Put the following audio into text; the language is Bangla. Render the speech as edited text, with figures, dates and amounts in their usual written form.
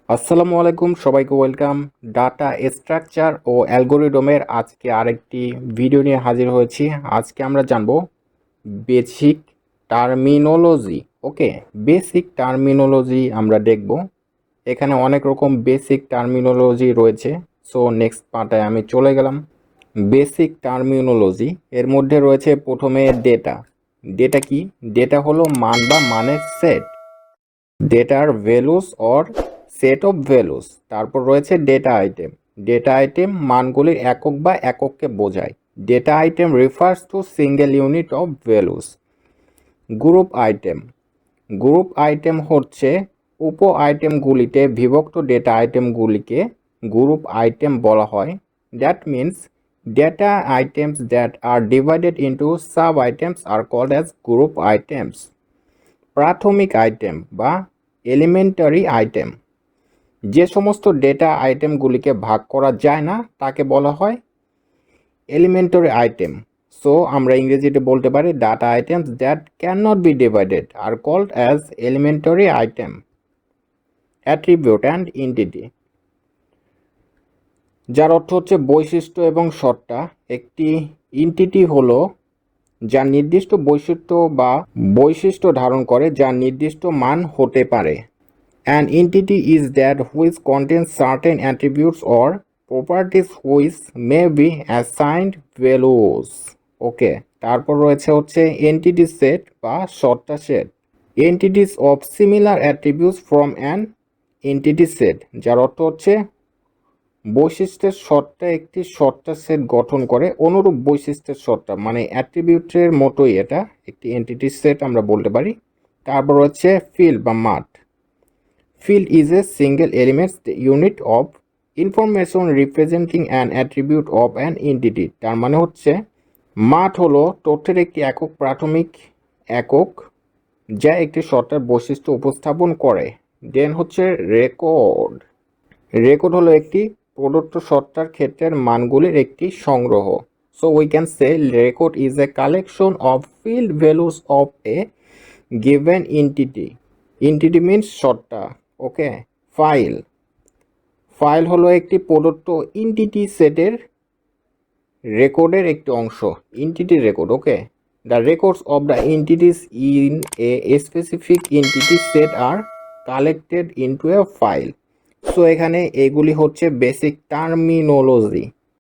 আসসালামু আলাইকুম, সবাইকে ওয়েলকাম। ডাটা স্ট্রাকচার ও অ্যালগরিদমের আজকে আরেকটি ভিডিও নিয়ে হাজির হয়েছি। আজকে আমরা জানব বেসিক টার্মিনোলজি। ওকে, বেসিক টার্মিনোলজি আমরা দেখব। এখানে অনেক রকম বেসিক টার্মিনোলজি রয়েছে। সো নেক্সট পার্টে আমি চলে গেলাম। বেসিক টার্মিনোলজি এর মধ্যে রয়েছে প্রথমে ডেটা। ডেটা কি? ডেটা হলো মান বা মানের সেট। ডেটার values or set of values. তারপর রয়েছে ডেটা আইটেম। ডেটা আইটেম মানগুলির একক বা একককে বোঝায়। Data item refers to single unit of values. Group item. Group item হচ্ছে উপ আইটেমগুলিতে বিভক্ত ডেটা আইটেমগুলিকে গ্রুপ আইটেম বলা হয়। That means data items that are divided into sub items are called as group items. প্রাথমিক আইটেম বা এলিমেন্টারি আইটেম। যে সমস্ত ডেটা আইটেমগুলিকে ভাগ করা যায় না তাকে বলা হয় এলিমেন্টারি আইটেম। সো আমরা ইংরেজিতে বলতে পারি data items that can not be divided are called as elementary item. Attribute and entity, যার অর্থ হচ্ছে বৈশিষ্ট্য এবং সত্তা। একটি এন্টিটি হলো যা নির্দিষ্ট বৈশিষ্ট্য ধারণ করে, যা নির্দিষ্ট মান হতে পারে। An entity is that which contains certain attributes or properties which may be assigned values. ওকে, তারপর রয়েছে হচ্ছে এন্টিটি সেট বা সত্তা set. Entities of similar attributes from an entity set, যার অর্থ হচ্ছে বৈশিষ্ট্যের সত্তা একটি সত্তা সেট গঠন করে। অনুরূপ বৈশিষ্ট্যের সত্তা মানে অ্যাট্রিবিউটের মতোই এটা একটি এন্টিটি সেট আমরা বলতে পারি। তারপর হচ্ছে ফিল্ড বা মাঠ। Field is a single element unit of information representing an attribute of an entity. তার মানে হচ্ছে মাঠ হলো তথ্যের একটি একক প্রাথমিক একক যা একটি সত্তার বৈশিষ্ট্য উপস্থাপন করে। দেন হচ্ছে রেকর্ড। রেকর্ড হলো একটি প্রদত্ত সত্তার ক্ষেত্রের মানগুলির একটি সংগ্রহ। So we can say record is a collection of field values of a given entity. Entity means সত্তা। ওকে, ফাইল। ফাইল হলো একটি প্রদত্ত এন্টিটি সেটের রেকর্ডের একটি অংশ, entity record. Okay, the records of the entities in a specific entity set are collected into a file. So এখানে এগুলি হচ্ছে বেসিক টার্মিনোলজি।